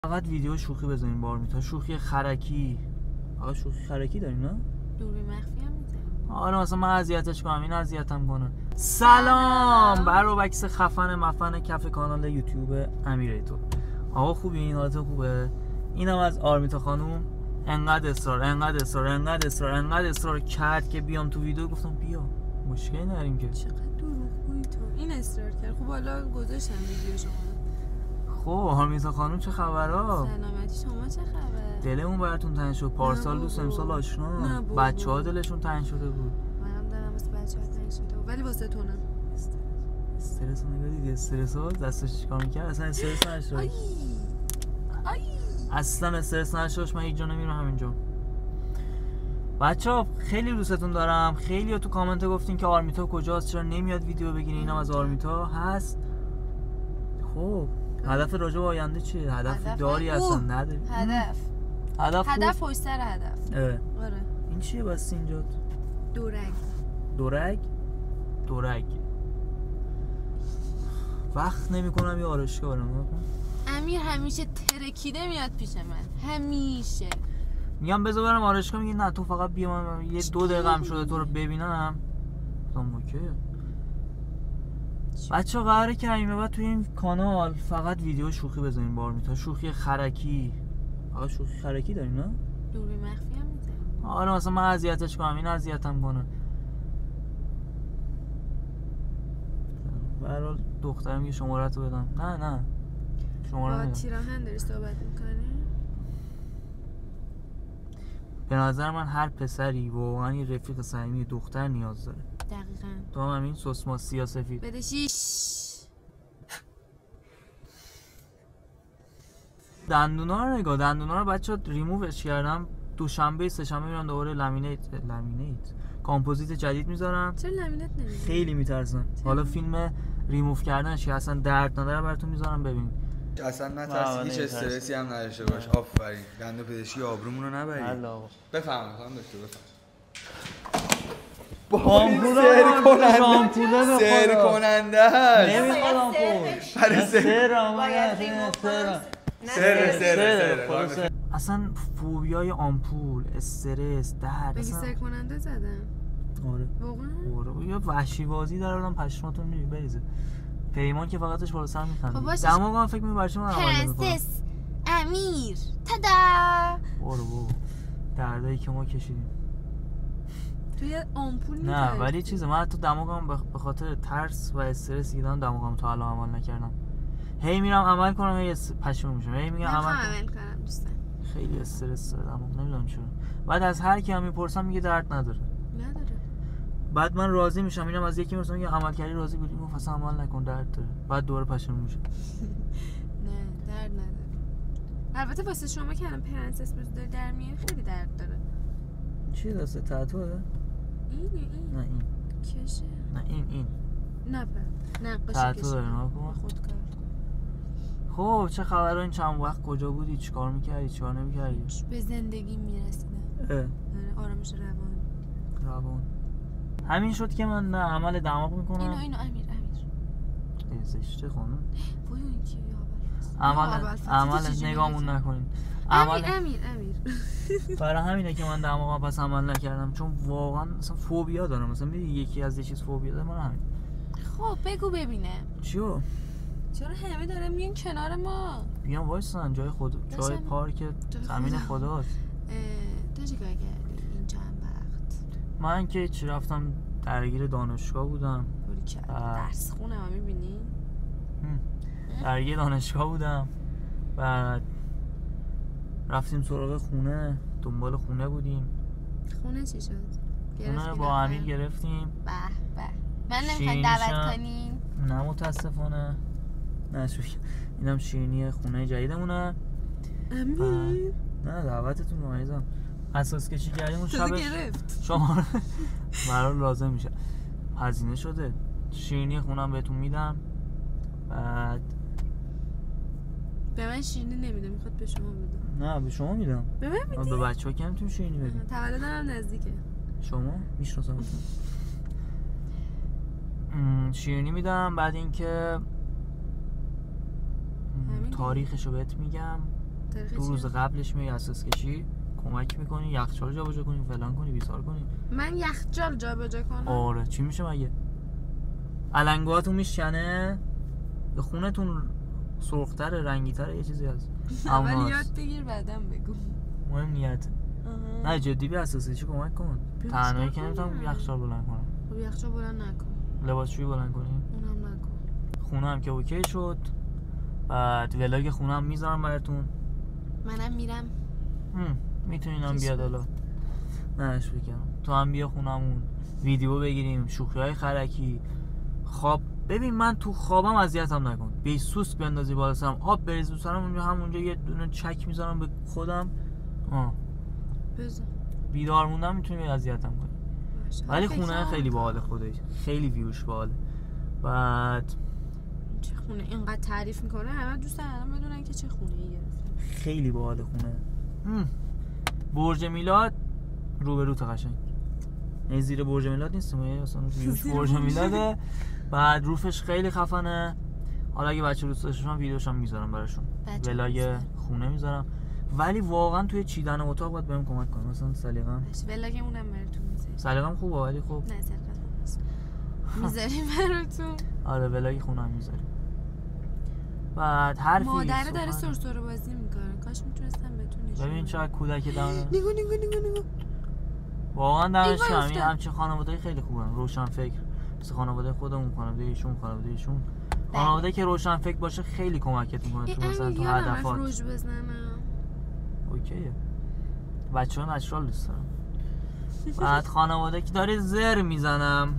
فقط ویدیو شوخی بزنیم با آرمیتا، شوخی خرکی. آقا شوخی خرکی داریم نه؟ دوربین مخفی هم میزنیم. آره مثلا من اذیتش کنم این اذیتم کنه. سلام برو بکس خفن مفن کف کانال یوتیوب امیرایتو. آقا خوبی؟ این حالت خوبه؟ اینم از آرمیتا خانوم. انقدر اصرار کرد که بیام تو ویدیو، گفتم بیا مشکلی نداریم که. چقدر دروغگویی تو. این اصرار کرد. خب حالا گذاشتم ویدیو شما. خب آرمیتا خانوم چه خبرها؟ سلامتی شما چه خبر؟ دلمون براتون تنگ شد. پارسال دوست امسال آشنا. بچه‌ها دلشون تنگ شده بود. منم دلم واسه بچه‌ها تنگ شده بود ولی واسه تو نه. استرس نگاه دیگه. استرس ها دستش چیکار می‌کرد؟ اصلا استرس نشد. آی اصلا استرس نشدش. من هیچ جا نمیرم همینجا. بچه‌ها خیلی دوستتون دارم. خیلی ها تو کامنت گفتین که آرمیتا کجاست، چرا نمیاد ویدیو بگیرین. اینم از آرمیتا هست. خب هدف راجع به آینده چیه؟ هدف داری اصلا نداری؟ هدف پشت سر هدف. آره. این چیه بس اینجا؟ دورگ. وقت نمی‌کنم یه آرایشگاه برم. امیر همیشه ترکیده میاد پیش من. همیشه. میگم بذار برم آرایشگاه، میگه نه تو فقط بیا، من یه 2 دقیقه هم شده تو رو ببینم. گفتم اوکی. بچه‌ها قراره که همین بعد توی این کانال فقط ویدیو شوخی بزنیم با آرمیتا، شوخی خرکی. آقا شوخی خرکی داریم نه؟ دوربین مخفی هم میزنیم. آره مثلا من اذیتش کنم این اذیتم کنه. برای دخترم یه شماره‌تو بدم. نه شماره با تیراهن داری صحبت میکنی؟ به نظر من هر پسری واقعا یه رفیق صمیمی دختر نیاز داره. دقیقاً. تو هم همین سوسمار سیاه‌سفید. بده دندونا رو نگاه. دندونا رو بچه‌ها ریمووش کردم. دوشنبه سه‌شنبه میرم دوباره لامینیت کامپوزیت جدید میذارم. چرا لامینیت نمیذاری؟ خیلی میترسم. حالا فیلم ریموو کردنش که اصلا درد نداره براتون میذارم ببینید. اصلا نترسی، هیچ استرسی هم نداشته باش. آفرین. دندون پزشکی آبرومون رو نبری. بفرمایید خانم دکتر بفرمایید. سر کننده است. نمیخواد آمپول. سر. اصلا فوبیای آمپول، استرس، درد. بگی سر کننده زدم. آره. واقعا؟ یه وحشی بازی دارم پشماتون بریزه. پیمان که فقطش بالا سر میخنده. دماغم فکر می‌کنم برچه من عمل نمی‌کنم. پرنسس امیر تدا. برو دردایی که ما کشیدیم. توی آمپول می‌تونی. نه ولی چیزه، من حتی دماغم به خاطر ترس و استرس دیدم دماغم تا الان عمل نکردم. هی میرم عمل کنم هی پشیمون میشم. هی میگم عمل کنم دوستان. خیلی استرس داره دماغ، نمیدونم چرا. بعد از هر کی هم میپرسم میگه درد نداره. بعد من راضی میشم، اینم از یکی میرسم میگه عمل کردی راضی بودی، گفت اصلا عمل نکن درد داره. بعد دوباره پشیمون میشم. نه درد نداره. البته واسه شما که الان پرنسس بود داره در میاد خیلی درد داره. چی دسته تاتوه؟ این نه این کشه. نه این نه نقاشی تاتو داره. خود کار. خب چه خبره؟ این چند وقت کجا بودی؟ چیکار میکردی؟ چیکار نمیکردی؟ به زندگی میرسیدم. آرامش روان. همین شد که من نه عمل دماغ میکنم. اینو امیر زشته خانم. وای این چیه عمل نگامون نکنین. امیر برای همینه که من دماغم پس عمل نکردم، چون واقعا مثلا فوبیا دارم. مثلا میدونی یکی از یه چیز فوبیا داره، من همین. خب بگو ببینم چیو؟ چرا همه دارن میان کنار ما؟ بیان وایسن جای پارک زمین خداست. تو چیکار کردی این چند وقت؟ من که چی رفتم درگیر دانشگاه بودم. درس خونه ها میبینی؟ درگیر دانشگاه بودم. بعد رفتیم سراغ خونه، دنبال خونه بودیم. خونه چی شد؟ خونه با امیر گرفتیم. به من نمیخوای دعوت کنیم؟ نه متاسفانه. نه اینم شیرینی خونه جدیدمونه. امیر نه دعوتتون مایزم. اساس کشی کردیم اون شب گرفت. شما برای لازم میشه. هزینه شده. شیرینی خونم بهتون میدم. بعد به من شیرینی نمیده، میخواد به شما بده. نه به شما میدم. به من میدی؟ به بچه‌ها که نمیتونی شیرینی بدی. تولدم هم نزدیکه. شما میشناسمتون. شیرینی میدم. بعد اینکه تاریخشو بهت میگم. دو روز قبلش میای اساس کشی کمک میکنی، یخچال جابجا کنی، فلان کنی، بیسار کنی. من یخچال جابجا کنم؟ آره چی میشه مگه؟ علنگوهاتون میشکنه؟ به خونتون سرختره، رنگی‌تره، یه چیزی هست. اول یاد بگیر بعدم بگو. مهم نیت. نه جدی بیا اساسی چی کمک کن. تنهایی که نمیتونم یخچال بلند کنم. خب یخچال بلند نکن. لباسشویی بلند کنی؟ اونم نکن. خونه هم که اوکی شد. بعد ولاگ خونه هم میذارم براتون. منم میرم. میتونینم بیاد حالا. نهش بگم. تو هم بیا خونمون. ویدیو بگیریم، شوخی‌های خرکی. خواب ببین من تو خوابم اذیتم نکن. بی سوسک بندازی بالا سرم، آب بریز رو سرم، اونجا همونجا یه دونه چک میذارم به خودم. بزن. بیدار موندم میتونی اذیتم کنی. ولی خونه خیلی باحال خودش. خیلی ویوش باحاله. بعد چه خونه اینقدر تعریف میکنه همه دوست دارن بدونن که چه خونه‌ای گرفتن. خیلی باحال خونه. برج میلاد روبروت قشنگ. نه زیر برج میلاد نیستم، اصلا ویوش برج میلاده. بعد روفش خیلی خفنه. حالا اگه بچه دوست داشتن ویدیوش هم میذارم براشون. ولاگ خونه میذارم. ولی واقعا توی چیدن اتاق باید بهم کمک کنی. مثلا سلیقه‌ام. ولاگمون هم براتون میذاریم. سلیقه‌ام خوبه ولی خب نه سلیقه‌ام نیست. میذاریم براتون. آره ولاگ خونه هم میذاریم. بعد حرفی مادر داره سرسره بازی میکنه. کاش میتونستم بهتون نشون بدم. ببین چقدر کودک داره. نگو. واقعا دمش گرم. همچین خانواده‌ای خیلی خوبن. روشن فکر. مثل خانواده خودمون، خانواده ایشون. خانواده که روشن فکر باشه خیلی کمکت میکنه تو مثلا تو هدفات. روج بزنم. اوکیه. بچه‌ها نچرال دوست دارم. بعد خانواده که داری زر میزنم.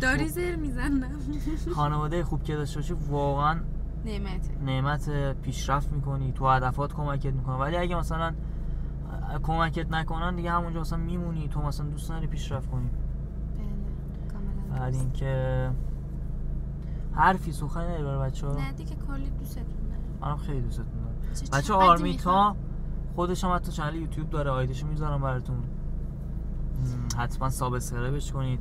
داری زر میزنم. خانواده خوب که داشته باشی واقعا نعمت پیشرفت میکنی، تو هدفات کمکت میکنه. ولی اگه مثلا کمکت نکنن دیگه همونجا مثلا میمونی، تو مثلا دوست نداری پیشرفت کنی. بعد اینکه حرفی سخنی نداری برای بچه‌ها؟ نه دیگه کلی دوستتون دارم. منم خیلی دوستتون دارم. بچه آرمیتا خودش هم حتی چنل یوتیوب داره، آیدیشو میذارم براتون. حتما سابسکرایبش کنید.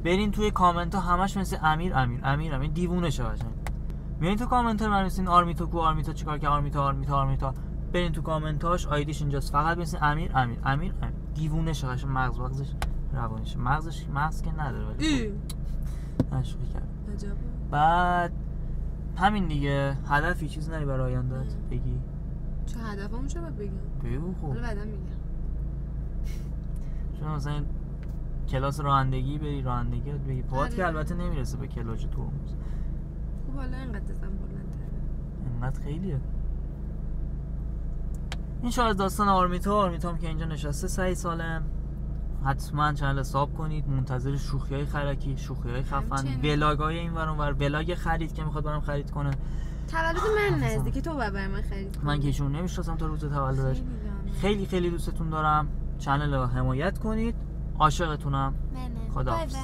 برین توی کامنت ها همش مثل امیر دیوونه شه قشنگ. میایین تو کامنت ها بنویسین آرمیتا چیکار که آرمیتا. برین تو کامنتاش آیدیش اینجاست، فقط مثل امیر دیوونه شه قشنگ. مغزش روانشه. مغز که نداره ولی نشوخی کرد. عجبه. بعد همین دیگه. هدفی چیز نداری برای آینده‌ات بگی؟ چه هدفمو چه باید بگم؟ بگو خب. حالا بعدا میگم. شما مثلا کلاس رانندگی بری، رانندگی بگی پات که البته نمیرسه به کلاس تو. خب حالا اینقدر ازم بلندتره. اینقدر خیلیه. این شاید داستان آرمیتا هم که اینجا نشسته سعی سالم. حتما چنل ساب کنید. منتظر شوخی‌های خرکی، شوخی‌های خفن، ولاگ‌های این ور اون ور. ولاگ خرید که میخواد برام خرید کنه. تولد من نزدیکه، تو باید برام خرید کنی. من که ایشون نمیشناسم تا روز تولدش. خیلی دوستتون دارم. چنل رو حمایت کنید. عاشقتونم. خداحافظ.